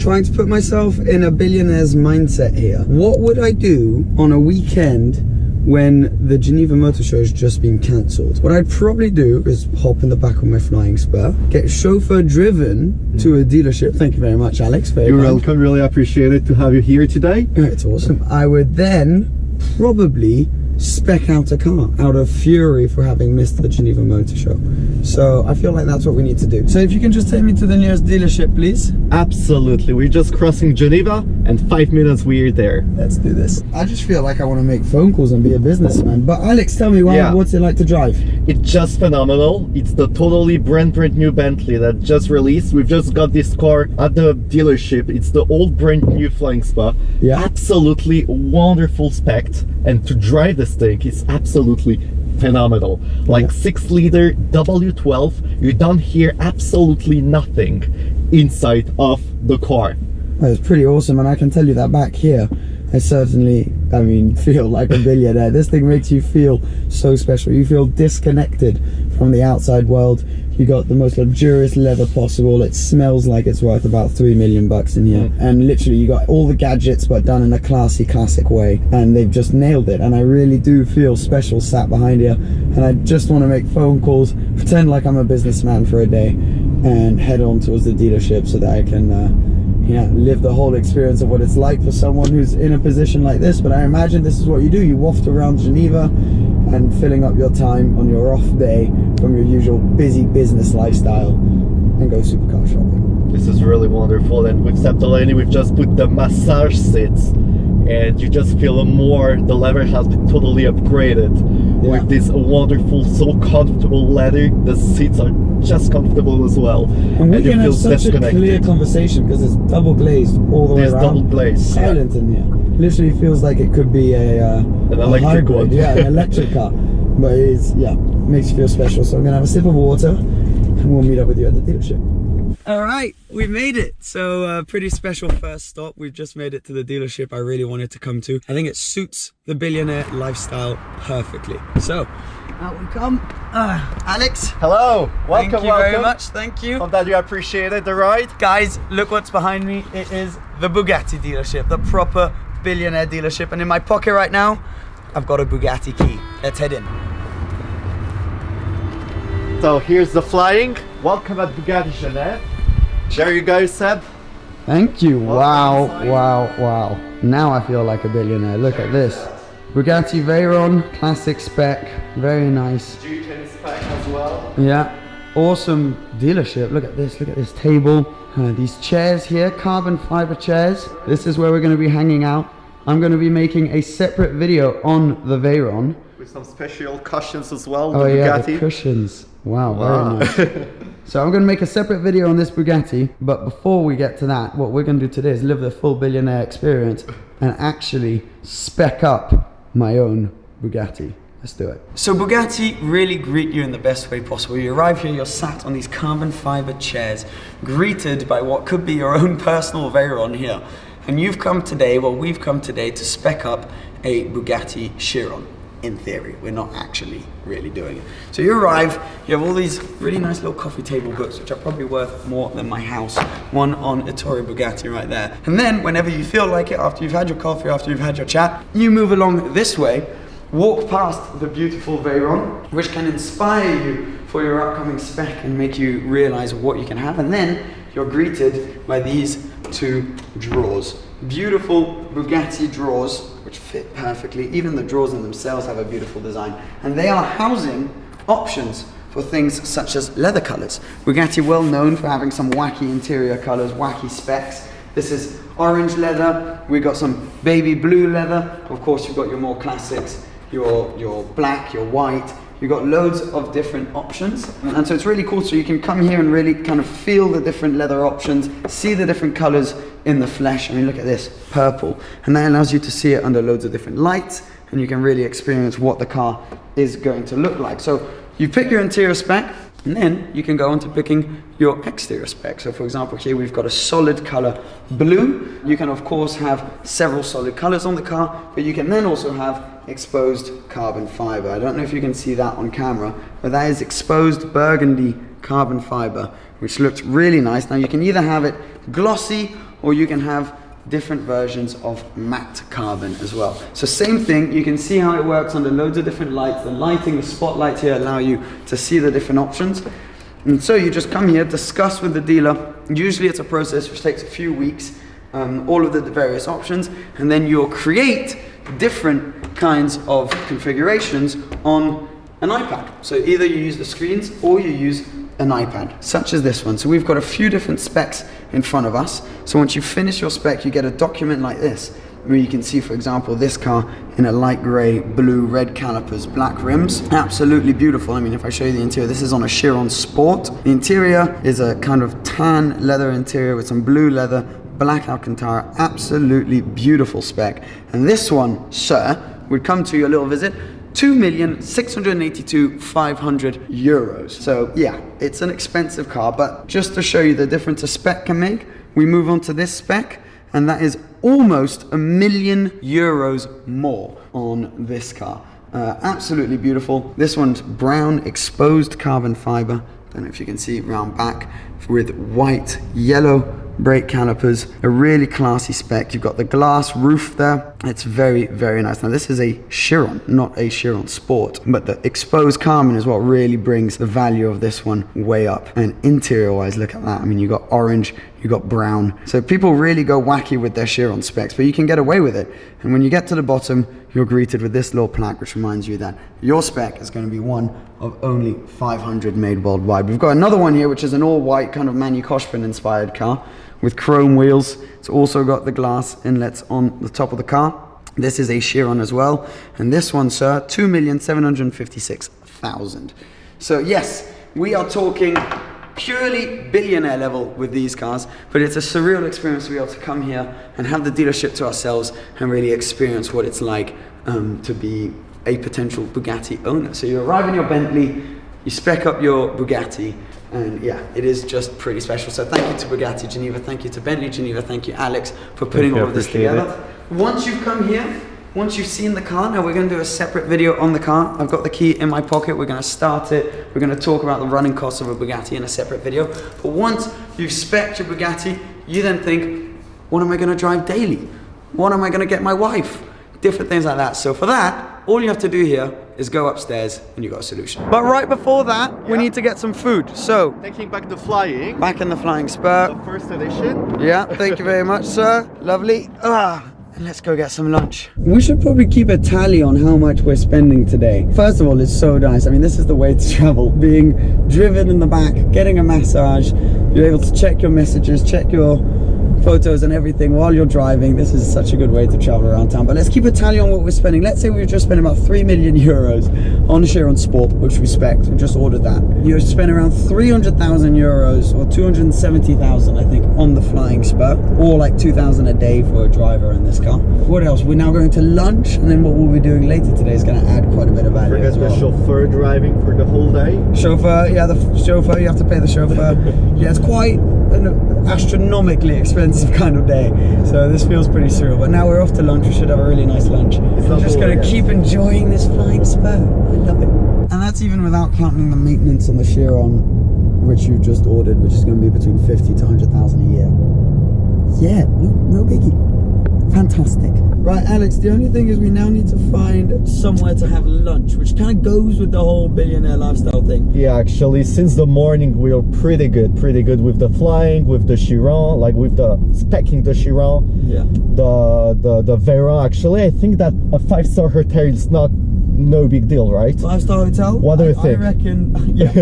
trying to put myself in a billionaire's mindset here. What would I do on a weekend when the Geneva Motor Show has just been cancelled? What I'd probably do is hop in the back of my flying spur, get chauffeur driven to a dealership. Thank you very much, Alex. You're welcome. Really appreciate it to have you here today. It's awesome. I would then probably spec out a car out of fury for having missed the Geneva Motor Show. So I feel like that's what we need to do. So if you can just take me to the nearest dealership, please. Absolutely. We're just crossing Geneva and 5 minutes we're there. Let's do this. I just feel like I want to make phone calls and be a businessman. But Alex, tell me, what's it like to drive? It's just phenomenal. It's the totally brand new Bentley that just released. We've just got this car at the dealership. It's the old brand new Flying Spa. Yeah. Absolutely wonderful spec. And to drive this thing is absolutely phenomenal. Like 6-liter W12, you don't hear absolutely nothing inside of the car. It's pretty awesome, and I can tell you that back here, I certainly, feel like a billionaire. This thing makes you feel so special. You feel disconnected from the outside world. You got the most luxurious leather possible. It smells like it's worth about $3 million in here. And literally you got all the gadgets but done in a classy, classic way. And they've just nailed it. And I really do feel special sat behind here. And I just want to make phone calls, pretend like I'm a businessman for a day, and head on towards the dealership so that I can live the whole experience of what it's like for someone who's in a position like this. But I imagine this is what you do. You waft around Geneva and filling up your time on your off day from your usual busy business lifestyle and go supercar shopping. This is really wonderful. And with Septolani, we've just put the massage seats, and you just feel more, the leather has been totally upgraded with this wonderful, so comfortable leather. The seats are just comfortable as well. And we can have such a clear conversation because it's double glazed all the way around. Double glazed. Silent in here. Literally feels like it could be an electric one. Yeah, an electric car. But it's, makes you feel special. So I'm gonna have a sip of water and we'll meet up with you at the dealership. All right, we made it. So pretty special first stop. We've just made it to the dealership I really wanted to come to. I think it suits the billionaire lifestyle perfectly. So out we come. Alex. Hello. Welcome. Thank you very much. Thank you. Hope that you appreciated the ride. Guys, look what's behind me. It is the Bugatti dealership, the proper billionaire dealership. And in my pocket right now, I've got a Bugatti key. Let's head in. So here's the flying. Welcome at Bugatti Genève. There you go, Seb. Thank you. Wow, wow, wow. Now I feel like a billionaire. Look at this. Bugatti Veyron, classic spec, very nice. Duke spec as well. Yeah, awesome dealership. Look at this table. These chairs here, carbon fiber chairs. This is where we're going to be hanging out. I'm going to be making a separate video on the Veyron. With some special cushions as well. Oh yeah, Bugatti. the cushions. Wow, very nice. So I'm going to make a separate video on this Bugatti, but before we get to that, what we're going to do today is live the full billionaire experience and actually spec up my own Bugatti. Let's do it. So Bugatti really greet you in the best way possible. You arrive here, you're sat on these carbon fiber chairs, greeted by what could be your own personal Veyron here. And we've come today to spec up a Bugatti Chiron. In theory, we're not actually really doing it. So you arrive, you have all these really nice little coffee table books, which are probably worth more than my house. One on Ettore Bugatti right there. And then whenever you feel like it, after you've had your coffee, after you've had your chat, you move along this way, walk past the beautiful Veyron, which can inspire you for your upcoming spec and make you realize what you can have. And then you're greeted by these two drawers. Beautiful Bugatti drawers, which fit perfectly. Even the drawers in themselves have a beautiful design. And they are housing options for things such as leather colors. Bugatti well known for having some wacky interior colors, wacky specs. This is orange leather. We got some baby blue leather. Of course, you've got your more classics, your black, your white. You've got loads of different options. And so it's really cool. So you can come here and really kind of feel the different leather options, see the different colors in the flesh. I mean, look at this, purple. And that allows you to see it under loads of different lights, and you can really experience what the car is going to look like. So you pick your interior spec, and then you can go on to picking your exterior spec. So for example, here we've got a solid color blue. You can of course have several solid colors on the car, but you can then also have exposed carbon fiber. I don't know if you can see that on camera, but that is exposed burgundy carbon fiber, which looks really nice. Now you can either have it glossy or you can have different versions of matte carbon as well. So same thing, you can see how it works under loads of different lights. The lighting, the spotlights here allow you to see the different options. And so you just come here, discuss with the dealer. Usually it's a process which takes a few weeks, all of the various options, and then you'll create different kinds of configurations on an iPad. So either you use the screens or you use an iPad, such as this one. So we've got a few different specs in front of us. So once you finish your spec, you get a document like this, where you can see, for example, this car in a light grey, blue, red calipers, black rims. Absolutely beautiful. I mean, if I show you the interior, this is on a Chiron Sport. The interior is a kind of tan leather interior with some blue leather, black Alcantara. Absolutely beautiful spec. And this one, sir, would come to your little visit, 2,682,500 euros. So yeah, it's an expensive car, but just to show you the difference a spec can make, we move on to this spec, and that is almost €1,000,000 more on this car. Absolutely beautiful. This one's brown exposed carbon fiber. Don't know if you can see round back, with white, yellow brake calipers, a really classy spec. You've got the glass roof there. It's very, very nice. Now this is a Chiron, not a Chiron Sport, but the exposed carbon is what really brings the value of this one way up. And interior wise, look at that. I mean, you got orange, you got brown. So people really go wacky with their Chiron specs, but you can get away with it. And when you get to the bottom, you're greeted with this little plaque, which reminds you that your spec is going to be one of only 500 made worldwide. We've got another one here, which is an all white kind of Manu Koshpin inspired car with chrome wheels. It's also got the glass inlets on the top of the car. This is a Chiron as well. And this one, sir, 2,756,000. So yes, we are talking purely billionaire level with these cars, but it's a surreal experience to be able to come here and have the dealership to ourselves and really experience what it's like to be a potential Bugatti owner. So you arrive in your Bentley, you spec up your Bugatti, and yeah, it is just pretty special. So thank you to Bugatti Geneva, thank you to Bentley Geneva, thank you Alex for putting all of this together. Once you've come here, once you've seen the car, now we're going to do a separate video on the car. I've got the key in my pocket, we're going to start it, we're going to talk about the running costs of a Bugatti in a separate video. But once you've spec'd your Bugatti, you then think, what am I going to drive daily? What am I going to get my wife? Different things like that. So for that, all you have to do here is go upstairs and you got a solution. But right before that, we need to get some food. So, taking back the flying. Back in the flying spur. The first edition. Yeah, thank you very much, sir. Lovely. And let's go get some lunch. We should probably keep a tally on how much we're spending today. First of all, it's so nice. I mean, this is the way to travel. Being driven in the back, getting a massage. You're able to check your messages, check your photos and everything while you're driving. This is such a good way to travel around town. But let's keep a tally on what we're spending. Let's say we've just spent about 3 million euros on Chiron Sport, which we spec. We just ordered that. You spent around 300,000 euros or 270,000, I think, on the flying spur, or like 2,000 a day for a driver in this car. What else? We're now going to lunch, and then what we'll be doing later today is going to add quite a bit of value. Forget as well. The chauffeur driving for the whole day. Chauffeur, yeah, the chauffeur. You have to pay the chauffeur. Yeah, it's quite an astronomically expensive kind of day, so this feels pretty surreal. But now we're off to lunch. We should have a really nice lunch. I'm just going to keep enjoying this flying spur. I love it. And that's even without counting the maintenance on the Chiron, which you've just ordered, which is going to be between 50 to 100,000 a year. Yeah, no biggie. Fantastic. Right, Alex, the only thing is we now need to find somewhere to have lunch, which kind of goes with the whole billionaire lifestyle thing. Yeah, actually, since the morning we are pretty good with the flying, with the Chiron, like with the specking the Chiron. Yeah. The Veyron, actually, I think that a 5-star hotel is no big deal, right? 5-star hotel? What do you think? I reckon, yeah,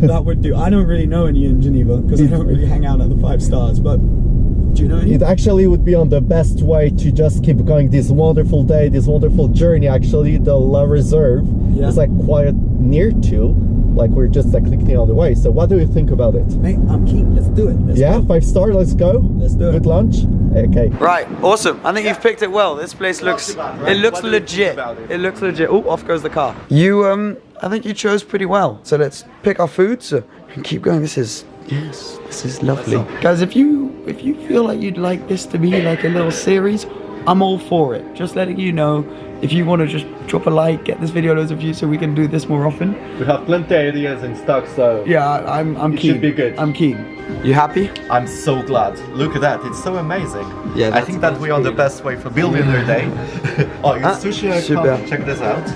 that would do. I don't really know any in Geneva because I don't really hang out at the 5 stars, but do you know any? It actually would be on the best way to just keep going this wonderful day, this wonderful journey. Actually, the La Reserve is like quite near to, like we're just like clicking on the way. So what do you think about it? Mate, I'm keen. Let's do it. Let's go. 5-star, let's go. Let's do it. Good lunch. Okay. Right, awesome. I think you've picked it well. This place looks, it looks legit. It looks legit. Oh, off goes the car. You, I think you chose pretty well. So let's pick our foods and keep going. This is lovely. Guys, if you feel like you'd like this to be like a little series, I'm all for it. Just letting you know, if you want to just drop a like, get this video loads of views so we can do this more often. We have plenty of ideas in stock, so yeah, I'm it keen. should be good. I'm keen. You happy? I'm so glad. Look at that, it's so amazing. Yeah, I think that we're on the best way for Billionaire Day. Oh, your sushi, super. Check this out.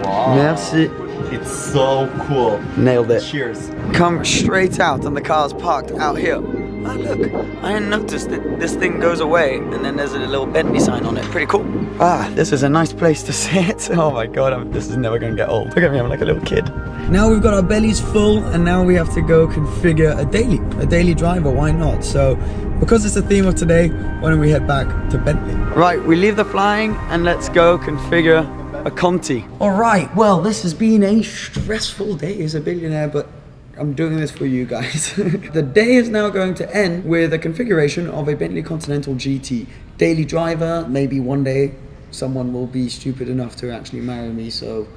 Wow. Merci. It's so cool. Nailed it. Cheers. Come straight out and the car's parked out here. Oh look, I hadn't noticed that this thing goes away and then there's a little Bentley sign on it. Pretty cool. Ah, this is a nice place to sit. Oh my god, this is never gonna get old. Look at me, I'm like a little kid. Now we've got our bellies full and now we have to go configure a daily driver, why not? So, because it's the theme of today, why don't we head back to Bentley? Right, we leave the flying and let's go configure a Conti. All right, well, this has been a stressful day as a billionaire, but I'm doing this for you guys. The day is now going to end with a configuration of a Bentley Continental GT. Daily driver, maybe one day someone will be stupid enough to actually marry me, so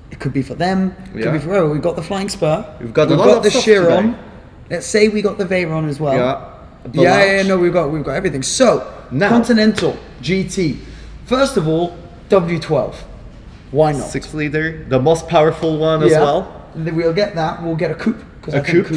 it could be for them, it could be for whoever. We've got the flying spur, we've got the Chiron. Let's say we got the Veyron as well. Yeah, no, we've got everything. So, now, Continental GT. First of all, W12. Why not? 6-liter, the most powerful one as well. We'll get that. We'll get a coupe. A coupe,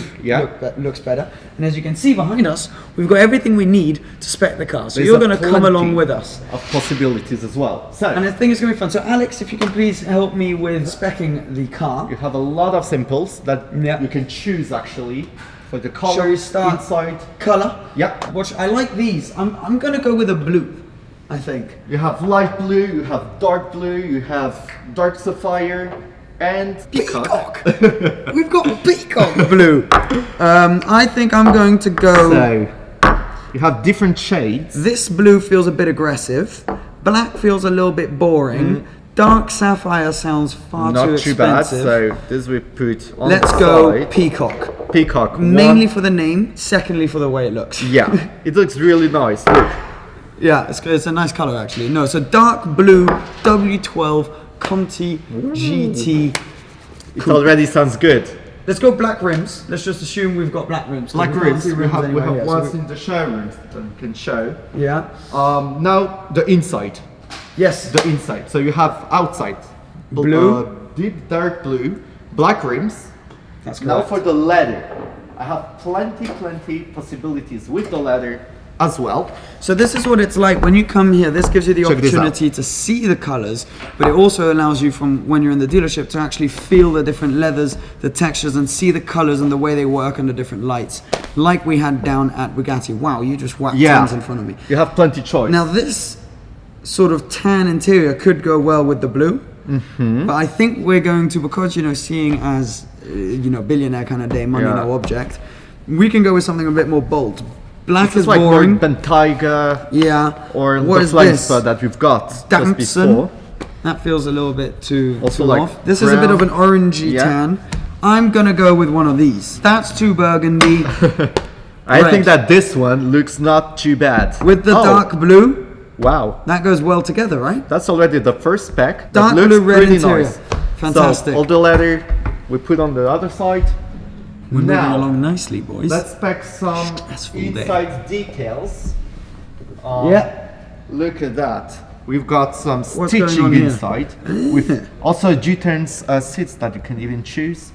looks better. And as you can see behind us, we've got everything we need to spec the car. So you're going to come along with us. Of possibilities as well. So, and I think it's going to be fun. So Alex, if you can please help me with specing the car. You have a lot of simples that you can choose actually for the color, Shall we start inside, color. Yeah. Which I like these. I'm going to go with a blue. I think. You have light blue, you have dark blue, you have dark sapphire, and peacock. We've got peacock blue. I think I'm going to go. So you have different shades. This blue feels a bit aggressive. Black feels a little bit boring. Dark sapphire sounds far too expensive. Not too bad. So this we put on Let's the go side. peacock. Peacock. Mainly for the name. Secondly for the way it looks. Yeah, it looks really nice. Look. Yeah, it's a nice color actually. No, so dark blue W12 Conti GT. It already sounds good. Let's go black rims. Let's just assume we've got black rims. Black rims. We have anyway, ones in the showrooms that we can show. Yeah. Now the inside. Yes. The inside. So you have outside blue, deep dark blue, black rims. That's correct. Now for the leather, I have plenty possibilities with the leather as well. So this is what it's like when you come here. This gives you the opportunity to see the colors, but it also allows you from when you're in the dealership to actually feel the different leathers, the textures, and see the colors and the way they work under different lights, like we had down at Bugatti. Wow, you just whacked tons in front of me. You have plenty choice. Now this sort of tan interior could go well with the blue, but I think we're going to, because seeing as billionaire kind of day, money no object, we can go with something a bit more bold. Black is like boring. Bentayga. Yeah. Or what the flying spur that we've got just before. That feels a little bit too like off. This is a bit of an orangey tan. I'm gonna go with one of these. That's too burgundy. I think that this one looks not too bad. With the dark blue. Wow. That goes well together, right? That's already the first spec. Dark blue, red interior. Nice. Fantastic. So all the leather we put on the other side. We're moving along nicely, boys. Let's spec some inside details. Look at that. We've got some stitching inside. With also G-turns seats that you can even choose.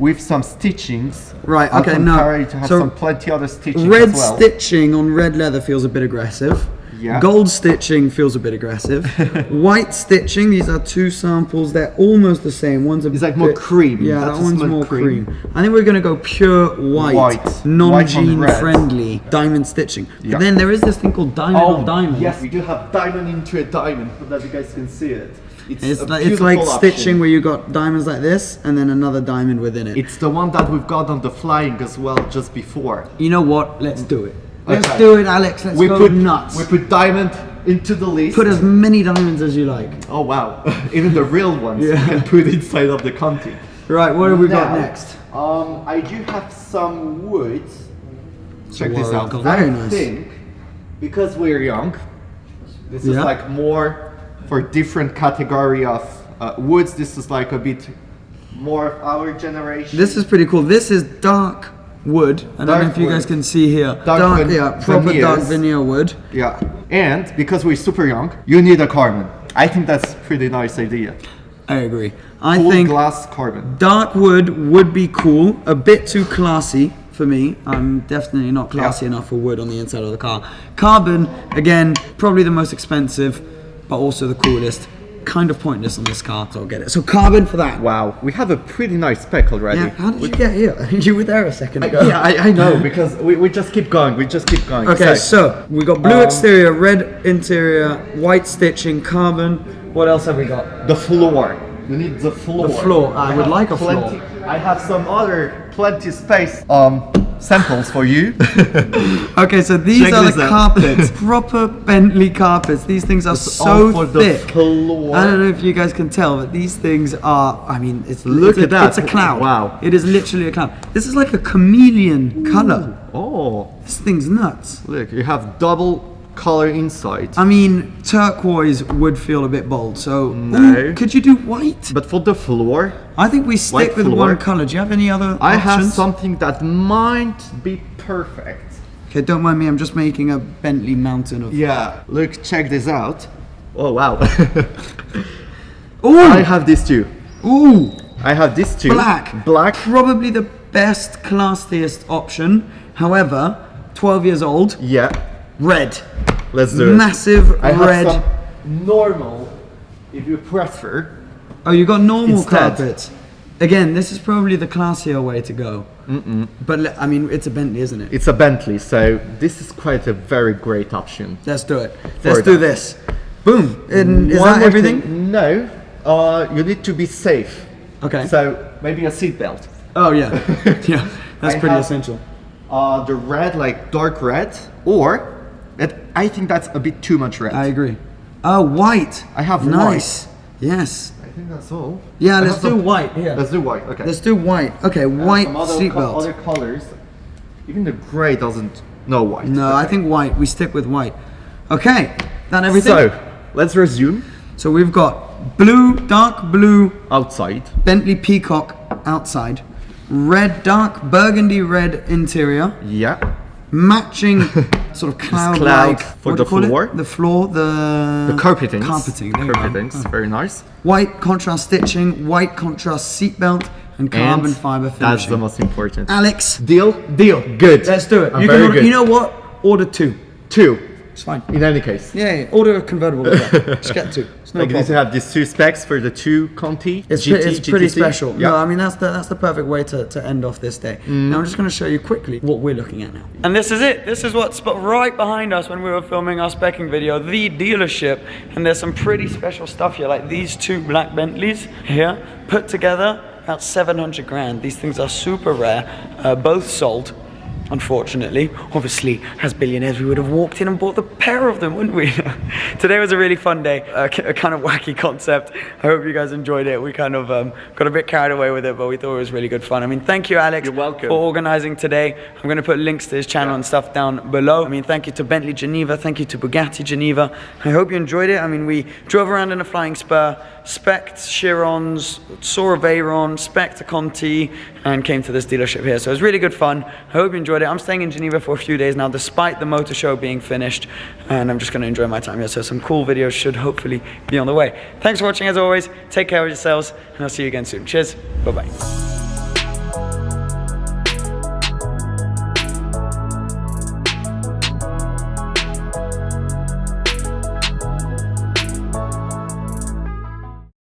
With some stitchings. Right, okay, no. To have some plenty other stitching red as well. Stitching on red leather feels a bit aggressive. Yeah. Gold stitching feels a bit aggressive. White stitching, these are two samples, they're almost the same. One's a it's like more cream. Yeah, that one's more cream. I think we're going to go pure white non-jean friendly diamond stitching. Yeah. But then there is this thing called diamond of diamonds. Yes, we do have diamond into a diamond, so that you guys can see it. It's like stitching where you got diamonds like this and then another diamond within it. It's the one that we've got on the flying as well just before. You know what? Let's do it. Let's do it, Alex. Let's go nuts. We put diamond into the list. Put as many diamonds as you like. Oh wow! Even the real ones you can put inside of the Conti. Right, what have we got next? I do have some wood. Check this out. Very nice. I think because we're young, this is like more for different category of woods. This is like a bit more of our generation. This is pretty cool. This is dark wood. I don't know if you guys can see here. Dark proper dark veneers. veneer wood. Yeah, and because we're super young, you need a carbon. I think that's a pretty nice idea. I agree. I Full think glass carbon. dark wood would be cool. A bit too classy for me. I'm definitely not classy enough for wood on the inside of the car. Carbon, again, probably the most expensive, but also the coolest. Kind of pointless on this car, so I'll get it. So carbon for that. Wow, we have a pretty nice spec already. Yeah, how did you get here? You were there a second ago. Yeah, I know, because we just keep going, Okay, so we got blue exterior, red interior, white stitching, carbon. What else have we got? The floor. You need the floor. The floor. I would like a floor. I have some other plenty space samples for you. Okay, so these Check are this the out. carpets. Proper Bentley carpets. These things are all so for the thick. floor. I don't know if you guys can tell, but these things are, I mean, Look at that. It's a cloud. Wow. It is literally a cloud. This is like a chameleon color. Oh, This thing's nuts. look, you have double color inside. I mean, turquoise would feel a bit bold, so No. ooh, could you do white? But for the floor, I think we stick White with floor. one color. Do you have any other I have options? something that might be perfect. Okay, don't mind me, I'm just making a Bentley mountain of... Yeah, look, check this out. Oh wow. Ooh! I have these two. Ooh! I have these two. Black. Probably the best, classiest option. However, 12 years old. Yeah. Red. Let's do it. Massive I have red. some normal, if you prefer. Oh, you got normal Instead. carpets. Again, this is probably the classier way to go. But I mean, it's a Bentley, isn't it? It's a Bentley, so this is quite a very great option. Let's do it. Let's do that. this. Boom. And is One that more everything? thing. No, you need to be safe. Okay. So maybe a seatbelt. Oh yeah. Yeah. That's I pretty have- essential. The red, like dark red, or I think that's a bit too much red. I agree. Oh, white. I have nice. Yes. I think that's all. Yeah, I let's have do some- white here. Let's do white. Okay. Let's do white. Okay, white Some other seatbelt. other colors. Even the gray doesn't. No white. No, I Okay. think white. We stick with white. Okay, that everything? So let's resume. So we've got blue, dark blue, Outside. Bentley Peacock outside, red, dark burgundy red interior, Yeah. matching sort of cloud-like. for what the do you call it? floor. The floor, the Carpetings. Carpeting. There you go. Carpetings. Very nice. White contrast stitching, white contrast seatbelt, and carbon fiber finishing. That's the most important. Alex, Deal. deal. Good. Let's do it. I'm You very can order, good. you know what? Order two. Two. It's fine. In any case. Yeah, order a convertible as well. Just get two. It's no Like you need to problem. have these two specs for the two Conti. It's, GT, it's pretty GTC. special. Yeah. No, I mean that's the perfect way to end off this day. Now I'm just going to show you quickly what we're looking at now. And this is it. This is what's right behind us when we were filming our specking video, the dealership. And there's some pretty special stuff here, like these two black Bentleys here, put together about 700 grand. These things are super rare, both sold. Unfortunately, obviously, as billionaires, we would have walked in and bought the pair of them, wouldn't we? Today was a really fun day, a kind of wacky concept. I hope you guys enjoyed it. We kind of got a bit carried away with it, but we thought it was really good fun. I mean, thank you, Alex, You're welcome. for organizing today. I'm going to put links to his channel and stuff down below. I mean, thank you to Bentley Geneva, thank you to Bugatti Geneva. I hope you enjoyed it. I mean, we drove around in a flying spur, spec'd Chirons, saw a Veyron, spec'd a Conti, and came to this dealership here. So it was really good fun. I hope you enjoyed it. I'm staying in Geneva for a few days now, despite the motor show being finished, and I'm just going to enjoy my time here. So some cool videos should hopefully be on the way. Thanks for watching as always. Take care of yourselves, and I'll see you again soon. Cheers. Bye-bye.